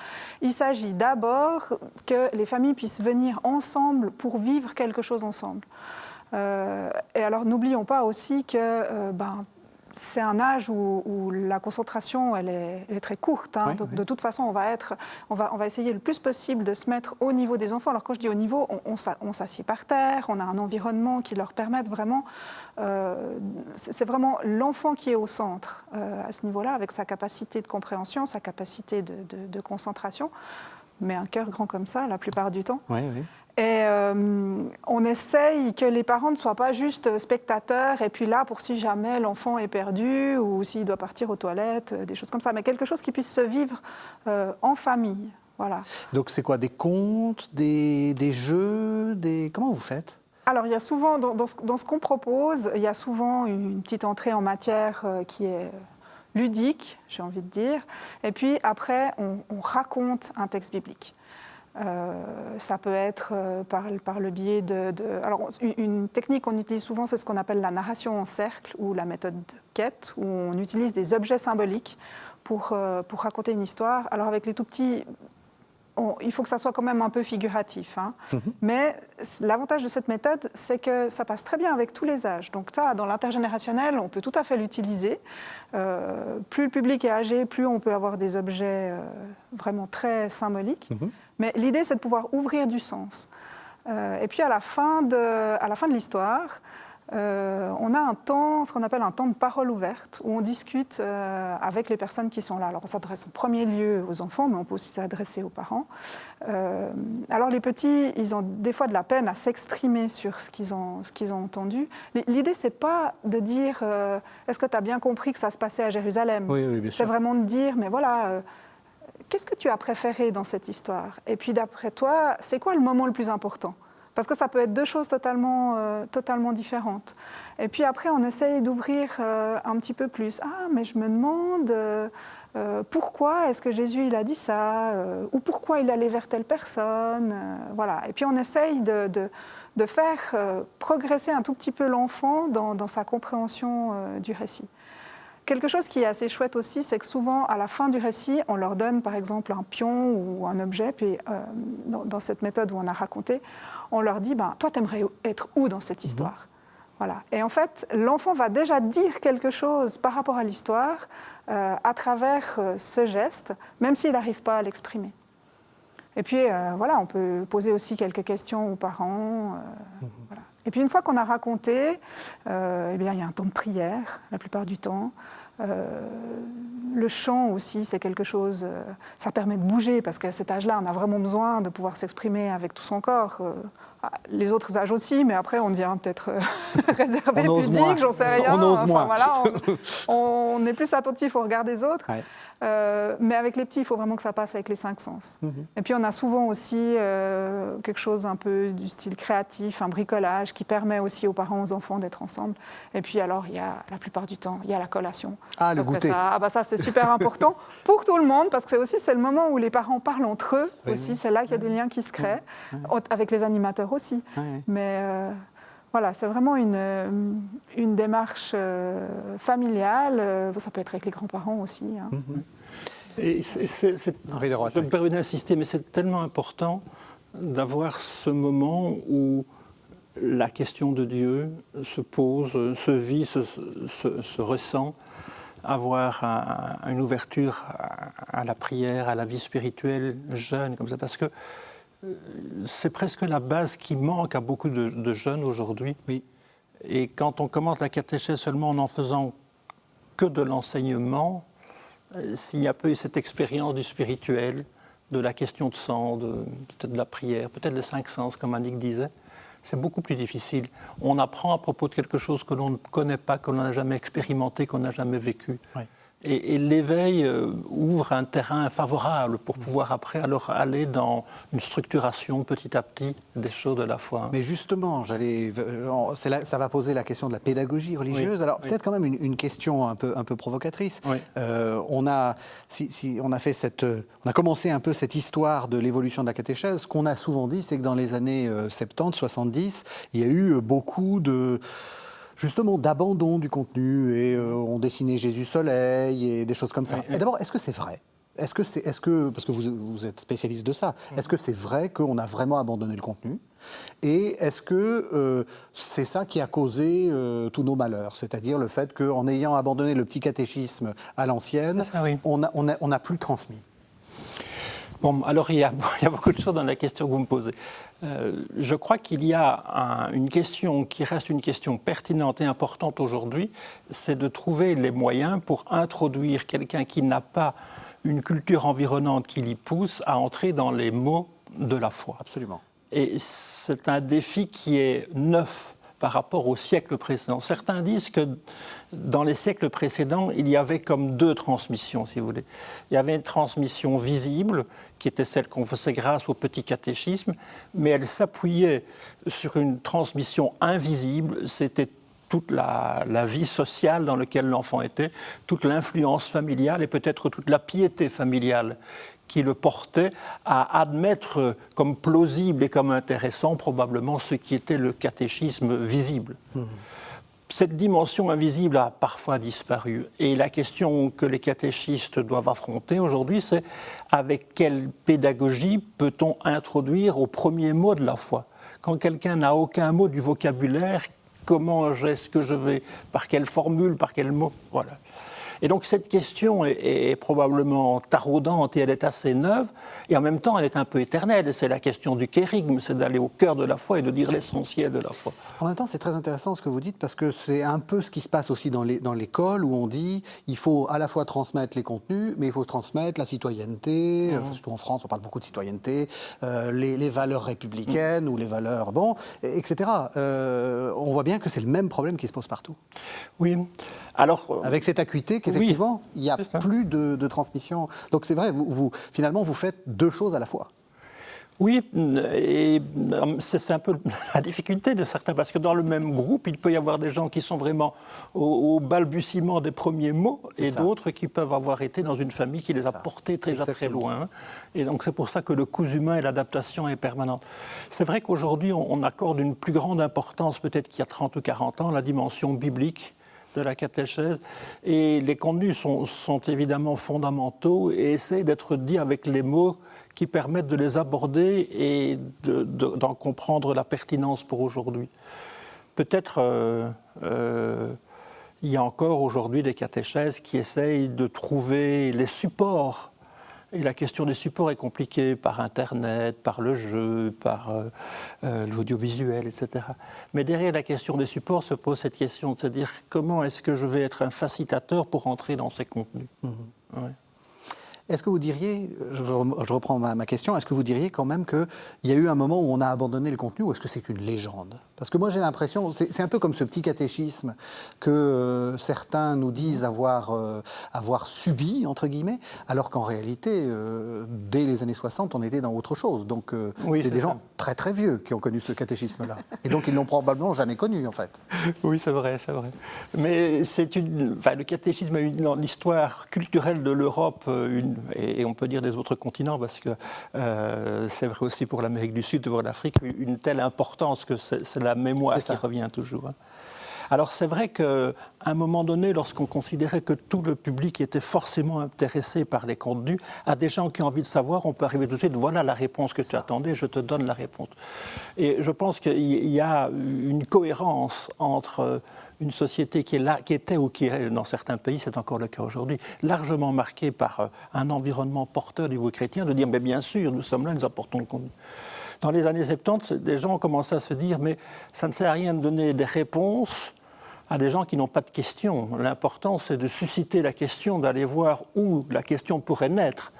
Il s'agit d'abord que les familles puissent venir ensemble pour vivre quelque chose ensemble. Et alors n'oublions pas aussi que c'est un âge où la concentration elle est très courte. Hein. Donc, de toute façon, on va essayer le plus possible de se mettre au niveau des enfants. Alors quand je dis au niveau, on s'assied par terre, on a un environnement qui leur permette vraiment... c'est vraiment l'enfant qui est au centre à ce niveau-là, avec sa capacité de compréhension, sa capacité de concentration. Mais un cœur grand comme ça, la plupart du temps. Oui, oui. Et on essaye que les parents ne soient pas juste spectateurs et puis là pour si jamais l'enfant est perdu ou s'il doit partir aux toilettes, des choses comme ça, mais quelque chose qui puisse se vivre en famille. Voilà. Donc c'est quoi, des contes, des jeux, comment vous faites ? Alors il y a souvent, dans ce qu'on propose, il y a souvent une petite entrée en matière qui est ludique, j'ai envie de dire, et puis après on raconte un texte biblique. Ça peut être par le biais Alors, une technique qu'on utilise souvent, c'est ce qu'on appelle la narration en cercle ou la méthode Kett, où on utilise des objets symboliques pour raconter une histoire. Alors, avec les tout-petits, il faut que ça soit quand même un peu figuratif. Hein. Mais l'avantage de cette méthode, c'est que ça passe très bien avec tous les âges. Donc ça, dans l'intergénérationnel, on peut tout à fait l'utiliser. Plus le public est âgé, plus on peut avoir des objets vraiment très symboliques. Mais l'idée, c'est de pouvoir ouvrir du sens. Et puis à la fin de l'histoire, on a un temps, ce qu'on appelle un temps de parole ouverte, où on discute avec les personnes qui sont là. Alors on s'adresse en premier lieu aux enfants, mais on peut aussi s'adresser aux parents. Alors les petits, ils ont des fois de la peine à s'exprimer sur ce qu'ils ont entendu. L'idée, c'est pas de dire est-ce que tu as bien compris que ça se passait à Jérusalem ? Oui, bien sûr. C'est vraiment de dire, mais voilà... qu'est-ce que tu as préféré dans cette histoire ? Et puis d'après toi, c'est quoi le moment le plus important ? Parce que ça peut être deux choses totalement différentes. Et puis après, on essaye d'ouvrir un petit peu plus. Ah, mais je me demande pourquoi est-ce que Jésus il a dit ça ou pourquoi il allait vers telle personne. Voilà. Et puis on essaye de faire progresser un tout petit peu l'enfant dans sa compréhension du récit. Quelque chose qui est assez chouette aussi, c'est que souvent, à la fin du récit, on leur donne par exemple un pion ou un objet, puis dans cette méthode où on a raconté, on leur dit « toi, t'aimerais être où dans cette histoire ?» Voilà. Et en fait, l'enfant va déjà dire quelque chose par rapport à l'histoire à travers ce geste, même s'il n'arrive pas à l'exprimer. Et puis, voilà, on peut poser aussi quelques questions aux parents. Voilà. Et puis une fois qu'on a raconté, eh bien, il y a un temps de prière, la plupart du temps. Le chant aussi, c'est quelque chose, ça permet de bouger, parce qu'à cet âge-là, on a vraiment besoin de pouvoir s'exprimer avec tout son corps. Les autres âges aussi, mais après, on devient peut-être réservé, pudique, j'en sais rien. On ose moins. Voilà, on est plus attentif au regard des autres. Ouais. Mais avec les petits, il faut vraiment que ça passe avec les 5 sens. Et puis on a souvent aussi quelque chose un peu du style créatif, un bricolage qui permet aussi aux parents, aux enfants d'être ensemble. Et puis alors, il y a, la plupart du temps, il y a la collation. Ah, le goûter. Ça, c'est super important pour tout le monde, parce que c'est le moment où les parents parlent entre eux aussi. C'est là qu'il y a des liens qui se créent, avec les animateurs aussi. Mais... voilà, c'est vraiment une démarche familiale. Ça peut être avec les grands-parents aussi. Hein. Et je me permets d'insister, mais c'est tellement important d'avoir ce moment où la question de Dieu se pose, se vit, se ressent, avoir une ouverture à la prière, à la vie spirituelle jeune, comme ça, parce que c'est presque la base qui manque à beaucoup de jeunes aujourd'hui. Oui. Et quand on commence la catéchèse seulement en faisant que de l'enseignement, s'il n'y a pas eu cette expérience du spirituel, de la question de sang, peut-être de la prière, peut-être les 5 sens, comme Annick disait, c'est beaucoup plus difficile. On apprend à propos de quelque chose que l'on ne connaît pas, que l'on n'a jamais expérimenté, qu'on n'a jamais vécu. Oui. Et l'éveil ouvre un terrain favorable pour pouvoir après alors aller dans une structuration petit à petit des choses de la foi. Mais justement, ça va poser la question de la pédagogie religieuse. Oui, alors peut-être quand même une question un peu provocatrice. Oui. On a commencé un peu cette histoire de l'évolution de la catéchèse. Ce qu'on a souvent dit, c'est que dans les années 70, 70, il y a eu beaucoup justement d'abandon du contenu et on dessinait Jésus soleil et des choses comme ça. Oui. Et d'abord, est-ce que c'est vrai ? parce que vous êtes spécialiste de ça, est-ce que c'est vrai qu'on a vraiment abandonné le contenu? Et est-ce que c'est ça qui a causé tous nos malheurs? C'est-à-dire le fait qu'en ayant abandonné le petit catéchisme à l'ancienne, on n'a plus transmis. Bon, alors il y a beaucoup de choses dans la question que vous me posez. Je crois qu'il y a une question qui reste une question pertinente et importante aujourd'hui, c'est de trouver les moyens pour introduire quelqu'un qui n'a pas une culture environnante qui l'y pousse à entrer dans les mots de la foi. Absolument. Et c'est un défi qui est neuf par rapport au siècle précédent. Certains disent que dans les siècles précédents, il y avait comme deux transmissions, si vous voulez. Il y avait une transmission visible, qui était celle qu'on faisait grâce au petit catéchisme, mais elle s'appuyait sur une transmission invisible, c'était toute la vie sociale dans laquelle l'enfant était, toute l'influence familiale et peut-être toute la piété familiale qui le portait à admettre comme plausible et comme intéressant probablement ce qui était le catéchisme visible. Cette dimension invisible a parfois disparu. Et la question que les catéchistes doivent affronter aujourd'hui, c'est avec quelle pédagogie peut-on introduire au premier mot de la foi? Quand quelqu'un n'a aucun mot du vocabulaire, comment est-ce que je vais? Par quelle formule? Par quel mot? Voilà. Et donc cette question est probablement taraudante et elle est assez neuve, et en même temps elle est un peu éternelle. C'est la question du kérygme, c'est d'aller au cœur de la foi et de dire l'essentiel de la foi. En même temps, c'est très intéressant ce que vous dites, parce que c'est un peu ce qui se passe aussi dans l'école, où on dit il faut à la fois transmettre les contenus, mais il faut transmettre la citoyenneté, surtout en France, on parle beaucoup de citoyenneté, les valeurs républicaines ou les valeurs, etc. On voit bien que c'est le même problème qui se pose partout. Oui. Alors, avec cette acuité qu'effectivement, il n'y a plus de transmission. Donc c'est vrai, finalement, vous faites deux choses à la fois. Oui, et c'est un peu la difficulté de certains, parce que dans le même groupe, il peut y avoir des gens qui sont vraiment au balbutiement des premiers mots, et d'autres qui peuvent avoir été dans une famille qui les a portés déjà très loin. Et donc c'est pour ça que le cousu humain et l'adaptation est permanente. C'est vrai qu'aujourd'hui, on accorde une plus grande importance, peut-être qu'il y a 30 ou 40 ans, à la dimension biblique de la catéchèse, et les contenus sont évidemment fondamentaux et essaient d'être dits avec les mots qui permettent de les aborder et d'en comprendre la pertinence pour aujourd'hui. Peut-être il y a encore aujourd'hui des catéchèses qui essayent de trouver les supports. Et la question des supports est compliquée par Internet, par le jeu, par l'audiovisuel, etc. Mais derrière la question des supports se pose cette question de se dire comment est-ce que je vais être un facilitateur pour entrer dans ces contenus. Ouais. Est-ce que vous diriez, je reprends ma question, est-ce que vous diriez quand même qu'il y a eu un moment où on a abandonné le contenu, ou est-ce que c'est une légende? Parce que moi j'ai l'impression, c'est un peu comme ce petit catéchisme que certains nous disent avoir subi, entre guillemets, alors qu'en réalité, dès les années 60, on était dans autre chose. Donc c'est des gens très très vieux qui ont connu ce catéchisme-là. Et donc ils ne l'ont probablement jamais connu, en fait. Oui, c'est vrai, c'est vrai. Mais le catéchisme a eu dans l'histoire culturelle de l'Europe et on peut dire des autres continents, parce que c'est vrai aussi pour l'Amérique du Sud, pour l'Afrique, une telle importance que c'est la mémoire qui revient toujours. Alors c'est vrai qu'à un moment donné, lorsqu'on considérait que tout le public était forcément intéressé par les contenus, à des gens qui ont envie de savoir, on peut arriver tout de suite, voilà la réponse que tu attendais, je te donne la réponse. Et je pense qu'il y a une cohérence entre une société qui était ou qui est, dans certains pays, c'est encore le cas aujourd'hui, largement marquée par un environnement porteur du niveau chrétien, de dire, mais bien sûr, nous sommes là, nous apportons le contenu. Dans les années 70, des gens ont commencé à se dire, mais ça ne sert à rien de donner des réponses à des gens qui n'ont pas de questions. L'important, c'est de susciter la question, d'aller voir où la question pourrait naître.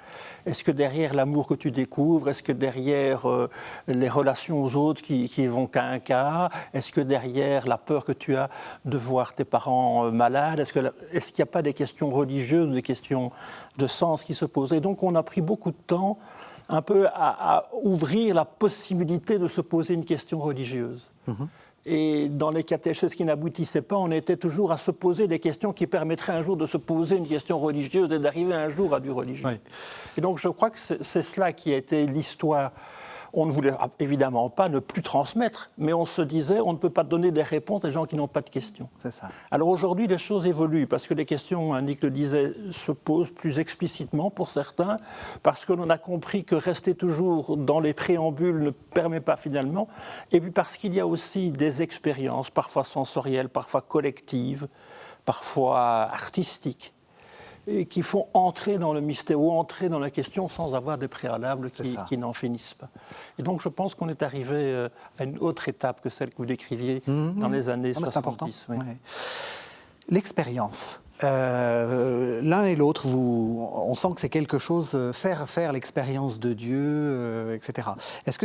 Est-ce que derrière l'amour que tu découvres, est-ce que derrière les relations aux autres qui vont qu'à un quart, est-ce que derrière la peur que tu as de voir tes parents malades, est-ce qu'il n'y a pas des questions religieuses, des questions de sens qui se posent? Et donc on a pris beaucoup de temps un peu à ouvrir la possibilité de se poser une question religieuse. Et dans les catéchèses qui n'aboutissaient pas, on était toujours à se poser des questions qui permettraient un jour de se poser une question religieuse et d'arriver un jour à du religieux. Oui. Et donc je crois que c'est cela qui a été l'histoire On ne voulait évidemment pas ne plus transmettre, mais on se disait on ne peut pas donner des réponses à des gens qui n'ont pas de questions. C'est ça. Alors aujourd'hui, les choses évoluent parce que les questions, Annick le disait, se posent plus explicitement pour certains, parce que l'on a compris que rester toujours dans les préambules ne permet pas finalement, et puis parce qu'il y a aussi des expériences, parfois sensorielles, parfois collectives, parfois artistiques, et qui font entrer dans le mystère ou entrer dans la question sans avoir des préalables qui n'en finissent pas. Et donc je pense qu'on est arrivé à une autre étape que celle que vous décriviez dans les années 70. Oui. Ouais. L'expérience. L'un et l'autre, on sent que c'est quelque chose, faire l'expérience de Dieu, etc. Est-ce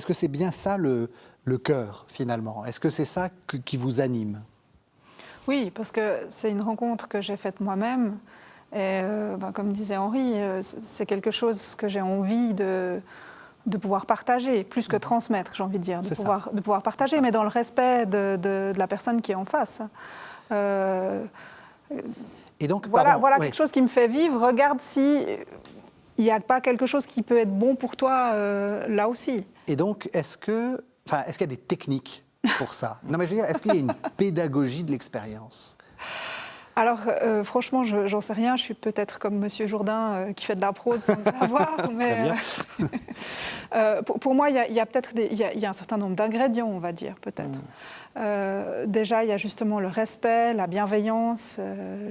que c'est bien ça le cœur, finalement? Est-ce que c'est ça qui vous anime? Oui, parce que c'est une rencontre que j'ai faite moi-même. Et comme disait Henri, c'est quelque chose que j'ai envie de pouvoir partager, plus que transmettre, j'ai envie de dire. De pouvoir partager, mais dans le respect de la personne qui est en face. Et donc, voilà quelque chose qui me fait vivre. Regarde si il n'y a pas quelque chose qui peut être bon pour toi là aussi. Et donc, est-ce qu'il y a des techniques pour ça? Non, mais je veux dire, est-ce qu'il y a une pédagogie de l'expérience? Alors, franchement, j'en sais rien. Je suis peut-être comme Monsieur Jourdain qui fait de la prose sans le savoir. Mais, pour moi, il y a peut-être un certain nombre d'ingrédients, on va dire, peut-être. Déjà, il y a justement le respect, la bienveillance,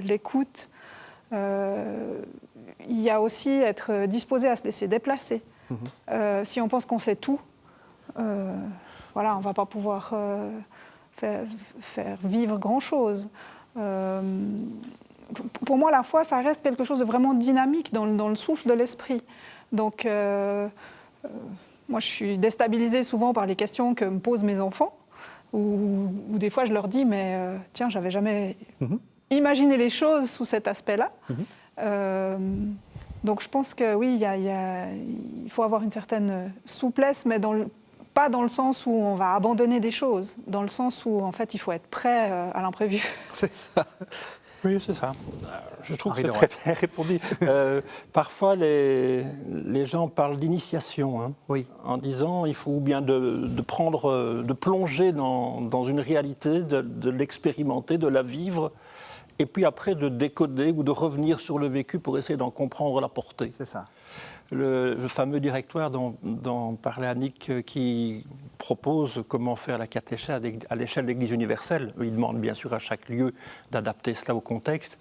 l'écoute. Il y a aussi être disposé à se laisser déplacer. Si on pense qu'on sait tout, voilà, on ne va pas pouvoir faire vivre grand-chose. Pour moi, la foi, ça reste quelque chose de vraiment dynamique dans le souffle de l'esprit. Donc, moi, je suis déstabilisée souvent par les questions que me posent mes enfants, où des fois, je leur dis, mais tiens, j'avais jamais imaginé les choses sous cet aspect-là. Donc, je pense que oui, il faut avoir une certaine souplesse, mais pas dans le sens où on va abandonner des choses, dans le sens où, en fait, il faut être prêt à l'imprévu. C'est ça. Oui, c'est ça. Je trouve que c'est très bien répondu. Parfois, les gens parlent d'initiation, en disant il faut bien de plonger dans une réalité, de l'expérimenter, de la vivre, et puis après de décoder ou de revenir sur le vécu pour essayer d'en comprendre la portée. C'est ça. Le fameux directoire dont parlait Annick, qui propose comment faire la catéchèse à l'échelle de l'Église universelle. Il demande bien sûr à chaque lieu d'adapter cela au contexte.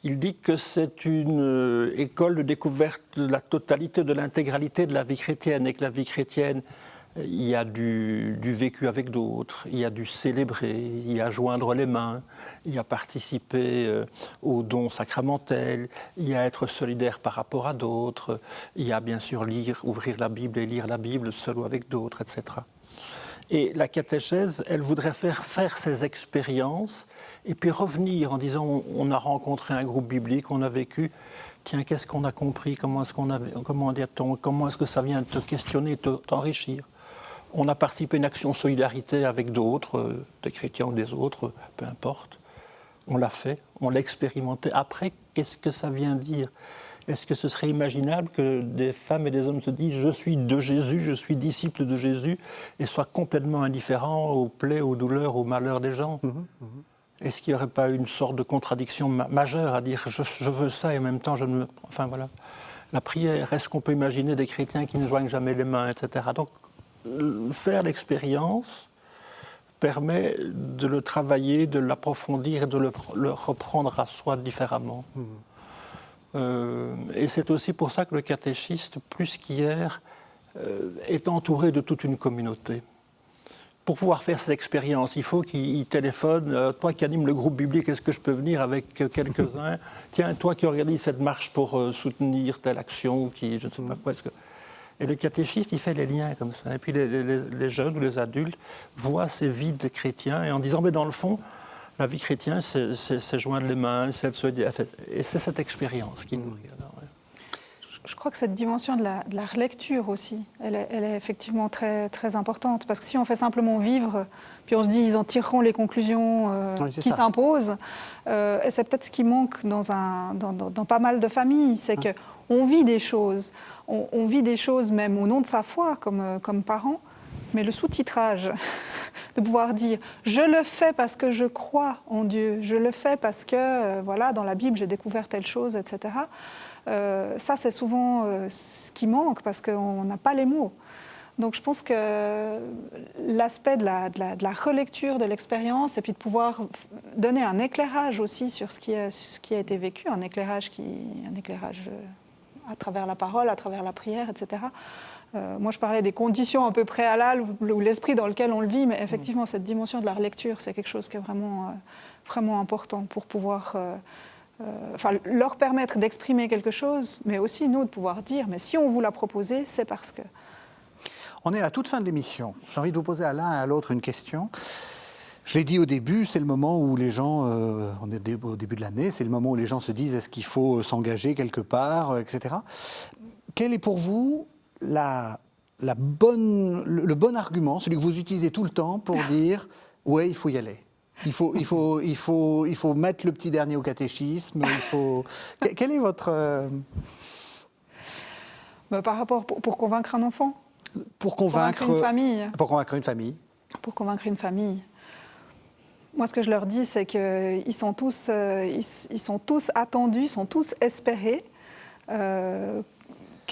Il dit que c'est une école de découverte de la totalité, de l'intégralité de la vie chrétienne, et que la vie chrétienne, il y a du vécu avec d'autres, il y a du célébrer, il y a joindre les mains, il y a participer aux dons sacramentels, il y a être solidaire par rapport à d'autres, il y a bien sûr ouvrir la Bible et lire la Bible seul ou avec d'autres, etc. Et la catéchèse, elle voudrait faire ces expériences et puis revenir en disant on a rencontré un groupe biblique, on a vécu, tiens, qu'est-ce qu'on a compris, comment est-ce que ça vient te questionner, t'enrichir. On a participé à une action solidarité avec d'autres, des chrétiens ou des autres, peu importe. On l'a fait, on l'a expérimenté. Après, qu'est-ce que ça vient dire? Est-ce que ce serait imaginable que des femmes et des hommes se disent « je suis de Jésus, je suis disciple de Jésus » et soient complètement indifférents aux plaies, aux douleurs, aux malheurs des gens? Est-ce qu'il n'y aurait pas une sorte de contradiction majeure à dire « je veux ça et en même temps je ne me... » Enfin voilà. La prière, est-ce qu'on peut imaginer des chrétiens qui ne joignent jamais les mains, etc. Donc, faire l'expérience permet de le travailler, de l'approfondir et de le reprendre à soi différemment. Et c'est aussi pour ça que le catéchiste, plus qu'hier, est entouré de toute une communauté. Pour pouvoir faire ces expériences, il faut qu'il téléphone. Toi qui anime le groupe biblique, est-ce que je peux venir avec quelques-uns? Tiens, toi qui organise cette marche pour soutenir telle action, je ne sais pas quoi. Et le catéchiste, il fait les liens comme ça. Et puis les jeunes ou les adultes voient ces vies de chrétiens et en disant, mais dans le fond, la vie chrétienne, c'est joindre les mains, c'est et c'est cette expérience qui nourrit. Je crois que cette dimension de la relecture aussi, elle est effectivement très, très importante. Parce que si on fait simplement vivre, puis on se dit ils en tireront les conclusions qui s'imposent, et c'est peut-être ce qui manque dans pas mal de familles, c'est qu'on vit des choses. on vit des choses même au nom de sa foi comme parent, mais le sous-titrage, de pouvoir dire « je le fais parce que je crois en Dieu, je le fais parce que voilà, dans la Bible j'ai découvert telle chose, etc. » Ça c'est souvent ce qui manque parce qu'on n'a pas les mots. Donc je pense que l'aspect de la relecture de l'expérience et puis de pouvoir donner un éclairage aussi sur ce qui a été vécu, un éclairage à travers la parole, à travers la prière, etc. Moi je parlais des conditions un peu préalables ou l'esprit dans lequel on le vit, mais effectivement cette dimension de la relecture c'est quelque chose qui est vraiment important pour pouvoir leur permettre d'exprimer quelque chose, mais aussi nous de pouvoir dire mais si on vous l'a proposé, c'est parce que... On est à la toute fin de l'émission. J'ai envie de vous poser à l'un et à l'autre une question. Je l'ai dit au début, c'est le moment où les gens, on est au début de l'année, c'est le moment où les gens se disent est-ce qu'il faut s'engager quelque part, etc. Quel est pour vous le bon argument, celui que vous utilisez tout le temps pour dire ouais, il faut y aller? Il faut mettre le petit dernier au catéchisme. Quel est votre... Par rapport pour convaincre un enfant? Pour convaincre une famille. Pour convaincre une famille. Pour convaincre une famille. Moi, ce que je leur dis, c'est qu'ils sont tous attendus, ils sont tous espérés que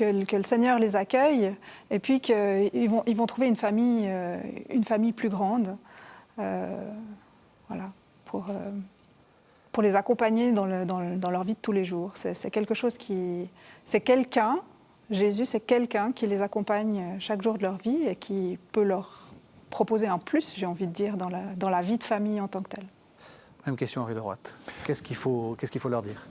le Seigneur les accueille et puis qu'ils vont trouver une famille plus grande, voilà, pour les accompagner dans leur vie de tous les jours. C'est quelque chose c'est quelqu'un. Jésus, c'est quelqu'un qui les accompagne chaque jour de leur vie et qui peut leur proposer un plus, j'ai envie de dire, dans la vie de famille en tant que telle. Même question, Henri Leroy. Qu'est-ce qu'il faut leur dire?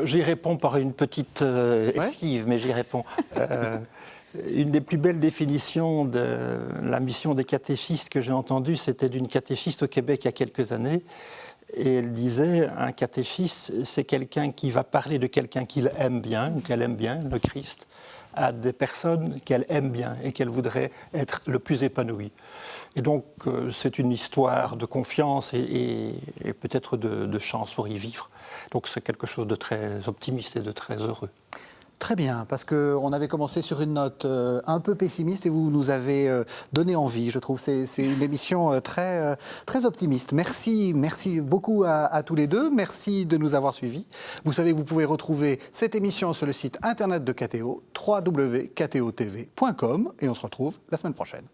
J'y réponds par une petite esquive, mais j'y réponds. Une des plus belles définitions de la mission des catéchistes que j'ai entendue, c'était d'une catéchiste au Québec il y a quelques années. Et elle disait, un catéchiste, c'est quelqu'un qui va parler de quelqu'un qu'il aime bien, ou qu'elle aime bien, le Christ, à des personnes qu'elle aime bien et qu'elle voudrait être le plus épanouie. Et donc, c'est une histoire de confiance et peut-être de chance pour y vivre. Donc, c'est quelque chose de très optimiste et de très heureux. Très bien, parce qu'on avait commencé sur une note un peu pessimiste et vous nous avez donné envie. Je trouve que c'est une émission très, très optimiste. Merci beaucoup à tous les deux. Merci de nous avoir suivis. Vous savez que vous pouvez retrouver cette émission sur le site internet de KTO, www.ktotv.com, et on se retrouve la semaine prochaine.